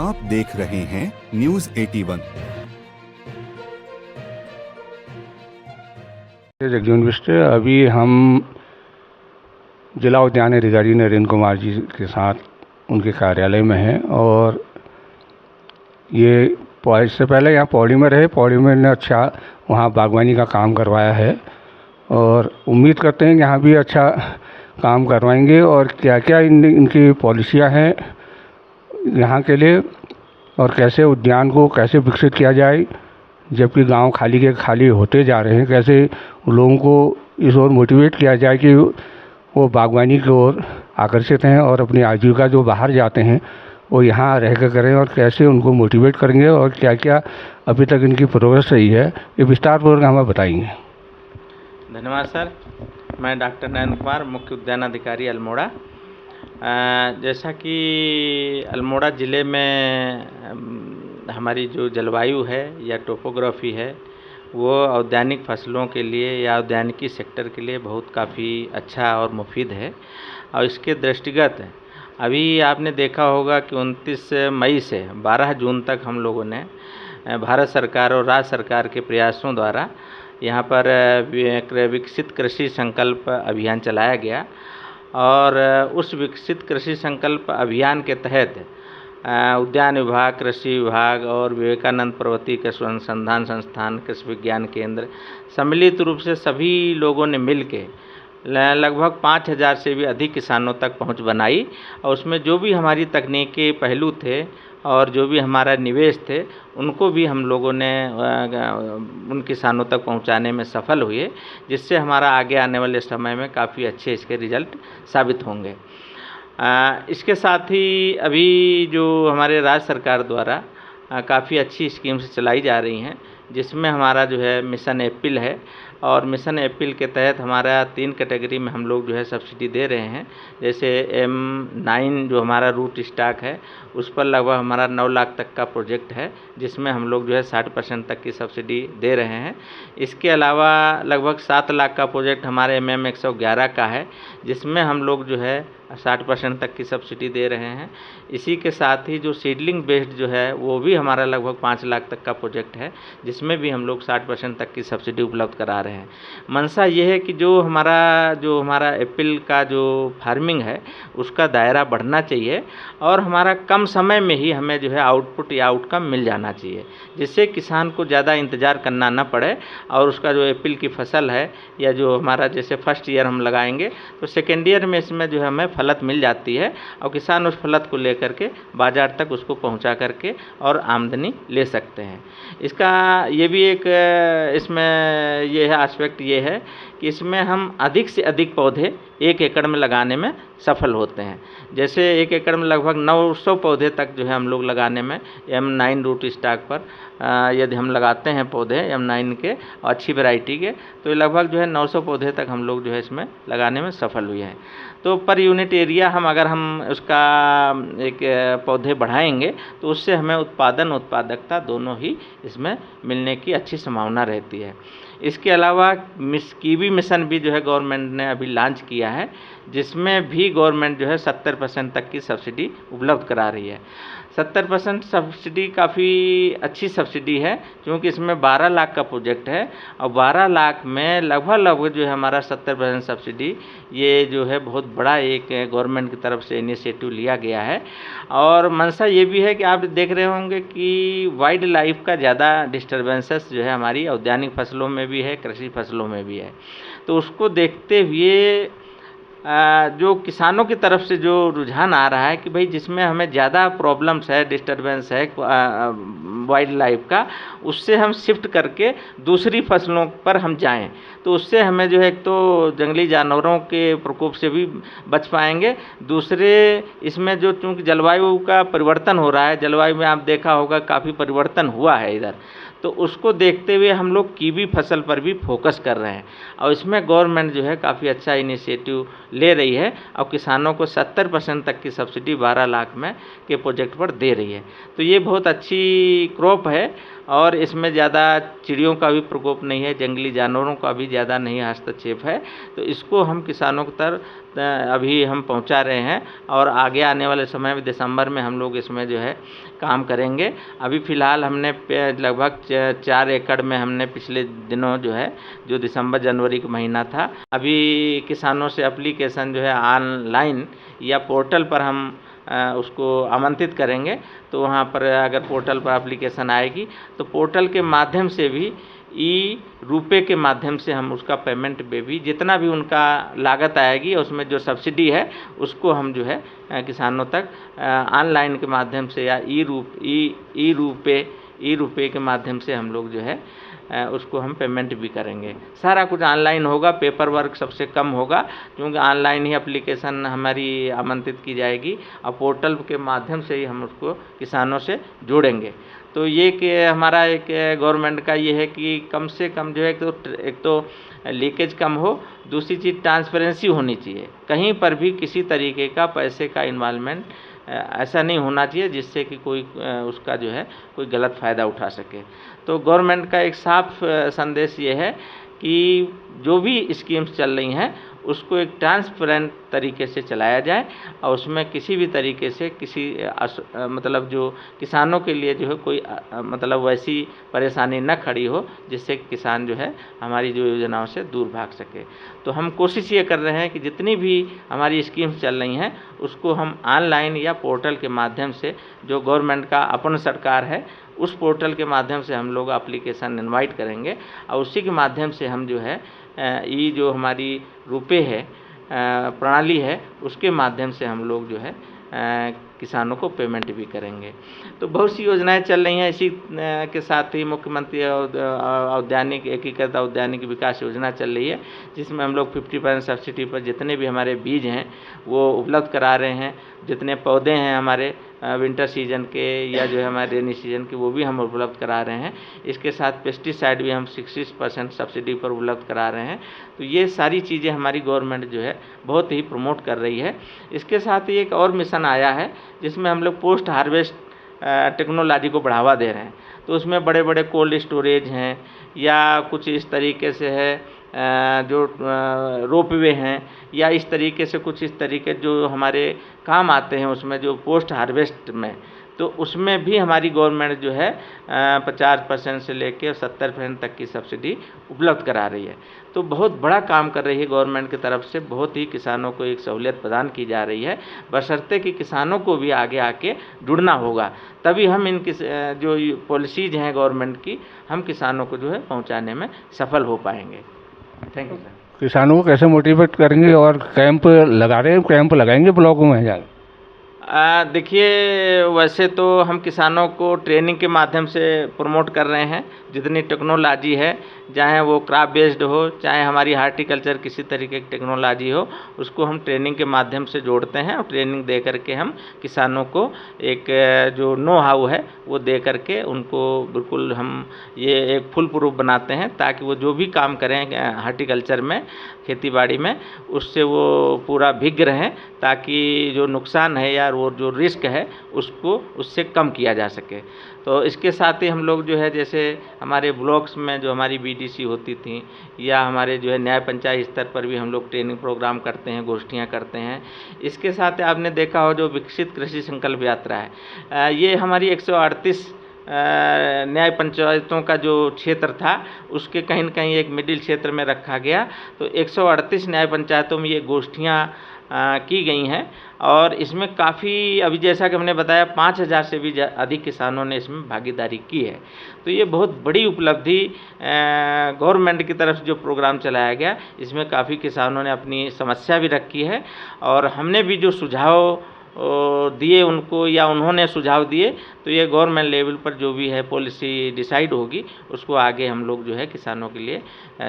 आप देख रहे हैं न्यूज 81। जगजीवन बिष्ट। अभी हम जिला उद्यान अधिकारी नरेंद्र कुमार जी के साथ उनके कार्यालय में हैं और ये इससे पहले यहाँ पौड़ी में रहे। पौड़ी में ने अच्छा वहाँ बागवानी का काम करवाया है और उम्मीद करते हैं कि यहाँ भी अच्छा काम करवाएंगे। और क्या क्या इनकी पॉलिसियाँ हैं यहाँ के लिए और कैसे उद्यान को कैसे विकसित किया जाए, जबकि गांव खाली के खाली होते जा रहे हैं, कैसे लोगों को इस ओर मोटिवेट किया जाए कि वो बागवानी की ओर आकर्षित हैं और अपनी आजीविका जो बाहर जाते हैं वो यहाँ रह कर करें, और कैसे उनको मोटिवेट करेंगे और क्या क्या अभी तक इनकी प्रोग्रेस रही है, ये विस्तारपूर्वक हमें बताएंगे। धन्यवाद सर। मैं डॉक्टर नरेंद्र कुमार, मुख्य उद्यान अधिकारी अल्मोड़ा। जैसा कि अल्मोड़ा ज़िले में हमारी जो जलवायु है या टोपोग्राफी है वो औद्यानिक फसलों के लिए या औद्यानिकी सेक्टर के लिए बहुत काफ़ी अच्छा और मुफीद है। और इसके दृष्टिगत अभी आपने देखा होगा कि 29 मई से 12 जून तक हम लोगों ने भारत सरकार और राज्य सरकार के प्रयासों द्वारा यहाँ पर विकसित कृषि संकल्प अभियान चलाया गया। और उस विकसित कृषि संकल्प अभियान के तहत उद्यान विभाग, कृषि विभाग और विवेकानंद पर्वतीय कृषि अनुसंधान संस्थान, कृषि विज्ञान केंद्र सम्मिलित रूप से सभी लोगों ने मिल के लगभग 5000 से भी अधिक किसानों तक पहुंच बनाई। और उसमें जो भी हमारी तकनीकी पहलू थे और जो भी हमारा निवेश थे उनको भी हम लोगों ने उन किसानों तक पहुंचाने में सफल हुए, जिससे हमारा आगे आने वाले समय में काफ़ी अच्छे इसके रिजल्ट साबित होंगे। इसके साथ ही अभी जो हमारे राज्य सरकार द्वारा काफ़ी अच्छी स्कीम्स चलाई जा रही हैं, जिसमें हमारा जो है मिशन एप्पल है। और मिशन एप्पल के तहत हमारा 3 कैटेगरी में हम लोग जो है सब्सिडी दे रहे हैं। जैसे M9 जो हमारा रूट स्टॉक है उस पर लगभग हमारा 9 लाख तक का प्रोजेक्ट है, जिसमें हम लोग जो है 60% तक की सब्सिडी दे रहे हैं। इसके अलावा लगभग 7 लाख का प्रोजेक्ट हमारे MM111 का है, जिसमें हम लोग जो है 60% तक की सब्सिडी दे रहे हैं। इसी के साथ ही जो सीडलिंग बेस्ड जो है वो भी हमारा लगभग 5 लाख तक का प्रोजेक्ट है, जिसमें भी हम लोग 60% तक की सब्सिडी उपलब्ध करा रहे हैं। मंशा ये है कि जो हमारा एप्पल का जो फार्मिंग है उसका दायरा बढ़ना चाहिए और हमारा कम समय में ही हमें जो है आउटपुट या आउटकम मिल जाना चाहिए, जिससे किसान को ज़्यादा इंतज़ार करना न पड़े और उसका जो एप्पल की फसल है या जो हमारा जैसे फर्स्ट ईयर हम लगाएंगे तो सेकेंड ईयर में इसमें जो है हमें फलत मिल जाती है और किसान उस फलत को लेकर के बाज़ार तक उसको पहुंचा करके और आमदनी ले सकते हैं। इसका ये भी एक इसमें ये है एस्पेक्ट ये है कि इसमें हम अधिक से अधिक पौधे 1 एकड़ में लगाने में सफल होते हैं। जैसे 1 एकड़ में लगभग 900 पौधे तक जो है हम लोग लगाने में M9 रूट स्टॉक पर यदि हम लगाते हैं पौधे M9 के अच्छी वैरायटी के, तो ये लगभग जो है 900 पौधे तक हम लोग जो है इसमें लगाने में सफल हुए हैं। तो पर यूनिट एरिया अगर हम उसका एक पौधे बढ़ाएंगे तो उससे हमें उत्पादकता दोनों ही इसमें मिलने की अच्छी संभावना रहती है। इसके अलावा कीवी मिशन भी जो है गवर्नमेंट ने अभी लॉन्च किया है, जिसमें भी गवर्नमेंट जो है 70% तक की सब्सिडी उपलब्ध करा रही है। 70% सब्सिडी काफ़ी अच्छी सब्सिडी है, क्योंकि इसमें 12 लाख का प्रोजेक्ट है और 12 लाख में लगभग जो है हमारा 70% सब्सिडी, ये जो है बहुत बड़ा एक गवर्नमेंट की तरफ से इनिशिएटिव लिया गया है। और मंशा ये भी है कि आप देख रहे होंगे कि वाइल्ड लाइफ का ज़्यादा डिस्टर्बेंसेस जो है हमारी औद्यानिक फसलों में भी है, कृषि फसलों में भी है। तो उसको देखते हुए जो किसानों की तरफ से जो रुझान आ रहा है कि भाई जिसमें हमें ज़्यादा प्रॉब्लम्स है, डिस्टर्बेंस है वाइल्ड लाइफ का, उससे हम शिफ्ट करके दूसरी फसलों पर हम जाएं, तो उससे हमें जो है एक तो जंगली जानवरों के प्रकोप से भी बच पाएंगे। दूसरे इसमें जो चूँकि जलवायु का परिवर्तन हो रहा है, जलवायु में आप देखा होगा काफ़ी परिवर्तन हुआ है इधर, तो उसको देखते हुए हम लोग कीवी फसल पर भी फोकस कर रहे हैं और इसमें गवर्नमेंट जो है काफ़ी अच्छा इनिशिएटिव ले रही है और किसानों को 70% तक की सब्सिडी 12 लाख में के प्रोजेक्ट पर दे रही है। तो ये बहुत अच्छी क्रॉप है और इसमें ज़्यादा चिड़ियों का भी प्रकोप नहीं है, जंगली जानवरों का भी ज़्यादा नहीं हस्तक्षेप है। तो इसको हम किसानों की तरफ अभी हम पहुंचा रहे हैं और आगे आने वाले समय में दिसंबर में हम लोग इसमें जो है काम करेंगे। अभी फ़िलहाल हमने लगभग 4 एकड़ में हमने पिछले दिनों जो है, जो दिसंबर जनवरी का महीना था, अभी किसानों से एप्लीकेशन जो है ऑनलाइन या पोर्टल पर हम उसको आमंत्रित करेंगे। तो वहाँ पर अगर पोर्टल पर एप्लीकेशन आएगी तो पोर्टल के माध्यम से भी ई रुपए के माध्यम से हम उसका पेमेंट पे भी जितना भी उनका लागत आएगी उसमें जो सब्सिडी है उसको हम जो है किसानों तक ऑनलाइन के माध्यम से या ई रुपए के माध्यम से हम लोग जो है उसको हम पेमेंट भी करेंगे। सारा कुछ ऑनलाइन होगा, पेपर वर्क सबसे कम होगा, क्योंकि ऑनलाइन ही एप्लीकेशन हमारी आमंत्रित की जाएगी और पोर्टल के माध्यम से ही हम उसको किसानों से जोड़ेंगे। तो ये कि हमारा एक गवर्नमेंट का ये है कि कम से कम जो है एक तो लीकेज कम हो, दूसरी चीज़ ट्रांसपेरेंसी होनी चाहिए। कहीं पर भी किसी तरीके का पैसे का इन्वॉल्वमेंट ऐसा नहीं होना चाहिए जिससे कि कोई उसका जो है कोई गलत फ़ायदा उठा सके। तो गवर्नमेंट का एक साफ संदेश ये है कि जो भी स्कीम्स चल रही हैं उसको एक ट्रांसपेरेंट तरीके से चलाया जाए और उसमें किसी भी तरीके से मतलब जो किसानों के लिए जो है कोई मतलब वैसी परेशानी न खड़ी हो जिससे किसान जो है हमारी जो योजनाओं से दूर भाग सके। तो हम कोशिश ये कर रहे हैं कि जितनी भी हमारी स्कीम्स चल रही हैं उसको हम ऑनलाइन या पोर्टल के माध्यम से, जो गवर्नमेंट का अपन सरकार है, उस पोर्टल के माध्यम से हम लोग एप्लीकेशन इनवाइट करेंगे और उसी के माध्यम से हम जो है ये जो हमारी रुपए है प्रणाली है उसके माध्यम से हम लोग जो है किसानों को पेमेंट भी करेंगे। तो बहुत सी योजनाएं चल रही हैं। इसी के साथ ही मुख्यमंत्री औद्यानिक एकीकृत औद्यानिक विकास योजना चल रही है, जिसमें हम लोग 50% सब्सिडी पर जितने भी हमारे बीज हैं वो उपलब्ध करा रहे हैं। जितने पौधे हैं हमारे विंटर सीजन के या जो है हमारे रेनी सीजन के वो भी हम उपलब्ध करा रहे हैं। इसके साथ पेस्टिसाइड भी हम 60% सब्सिडी पर उपलब्ध करा रहे हैं। तो ये सारी चीज़ें हमारी गवर्नमेंट जो है बहुत ही प्रमोट कर रही है। इसके साथ ही एक और मिशन आया है जिसमें हम लोग पोस्ट हार्वेस्ट टेक्नोलॉजी को बढ़ावा दे रहे हैं। तो उसमें बड़े बड़े कोल्ड स्टोरेज हैं या कुछ इस तरीके से है जो रोपवे हैं या इस तरीके से कुछ इस तरीके जो हमारे काम आते हैं उसमें जो पोस्ट हार्वेस्ट में, तो उसमें भी हमारी गवर्नमेंट जो है 50% से लेकर 70% तक की सब्सिडी उपलब्ध करा रही है। तो बहुत बड़ा काम कर रही है गवर्नमेंट की तरफ से, बहुत ही किसानों को एक सहूलियत प्रदान की जा रही है, बशर्ते कि किसानों को भी आगे आके जुड़ना होगा, तभी हम इन जो पॉलिसीज़ हैं गवर्नमेंट की हम किसानों को जो है पहुँचाने में सफल हो पाएंगे। Thank you sir. किसानों को कैसे मोटिवेट करेंगे और कैंप लगा रहे हैं, कैंप लगाएंगे ब्लॉकों में जाकर? देखिए, वैसे तो हम किसानों को ट्रेनिंग के माध्यम से प्रमोट कर रहे हैं। जितनी टेक्नोलॉजी है, चाहे वो क्रॉप बेस्ड हो चाहे हमारी हार्टिकल्चर किसी तरीके की टेक्नोलॉजी हो, उसको हम ट्रेनिंग के माध्यम से जोड़ते हैं और ट्रेनिंग दे करके हम किसानों को एक जो नो हाउ है वो दे करके उनको बिल्कुल हम ये एक फुल प्रूफ बनाते हैं, ताकि वो जो भी काम करें हार्टिकल्चर में, खेती बाड़ी में, उससे वो पूरा भिज्ञ रहें, ताकि जो नुकसान है या वो जो रिस्क है उसको उससे कम किया जा सके। तो इसके साथ ही हम लोग जो है जैसे हमारे ब्लॉक्स में जो हमारी बीडीसी होती थी या हमारे जो है न्याय पंचायत स्तर पर भी हम लोग ट्रेनिंग प्रोग्राम करते हैं, गोष्ठियाँ करते हैं। इसके साथ आपने देखा हो जो विकसित कृषि संकल्प यात्रा है, ये हमारी 138 न्याय पंचायतों का जो क्षेत्र था उसके कहीं न कहीं एक मिडिल क्षेत्र में रखा गया। तो 138 न्याय पंचायतों में ये गोष्ठियाँ की गई हैं और इसमें काफ़ी, अभी जैसा कि हमने बताया, 5000 से भी अधिक किसानों ने इसमें भागीदारी की है। तो ये बहुत बड़ी उपलब्धि गवर्नमेंट की तरफ से जो प्रोग्राम चलाया गया, इसमें काफ़ी किसानों ने अपनी समस्या भी रखी है और हमने भी जो सुझाव दिए उनको या उन्होंने सुझाव दिए, तो ये गवर्नमेंट लेवल पर जो भी है पॉलिसी डिसाइड होगी उसको आगे हम लोग जो है किसानों के लिए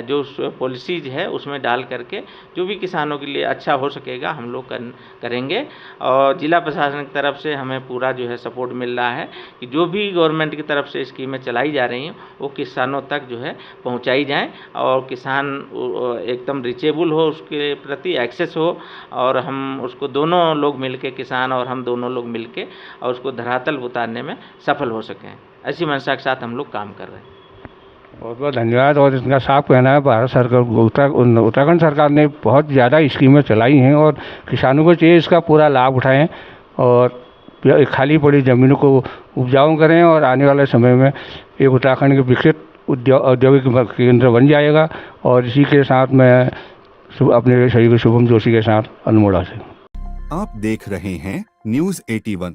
जो पॉलिसीज है उसमें डाल करके जो भी किसानों के लिए अच्छा हो सकेगा हम लोग करेंगे। और जिला प्रशासन की तरफ से हमें पूरा जो है सपोर्ट मिल रहा है कि जो भी गवर्नमेंट की तरफ से स्कीमें चलाई जा रही हैं वो किसानों तक जो है पहुंचाई जाएं और किसान एकदम रिचेबल हो, उसके प्रति एक्सेस हो और हम उसको दोनों लोग मिलके, किसान और हम दोनों लोग मिलके, और उसको धरातल उतारने में सफल हो सकें। ऐसी मंशा के साथ हम लोग काम कर रहे हैं। बहुत बहुत धन्यवाद। और इसका साफ कहना है भारत सरकार उत्तराखंड सरकार ने बहुत ज़्यादा स्कीमें चलाई हैं और किसानों को चाहिए इसका पूरा लाभ उठाएं और खाली पड़ी ज़मीनों को उपजाऊ करें और आने वाले समय में एक उत्तराखंड के विकसित औद्योगिक केंद्र बन जाएगा। और इसी के साथ मैं अपने सहयोगी शुभम जोशी के साथ अल्मोड़ा से। आप देख रहे हैं न्यूज़ 81।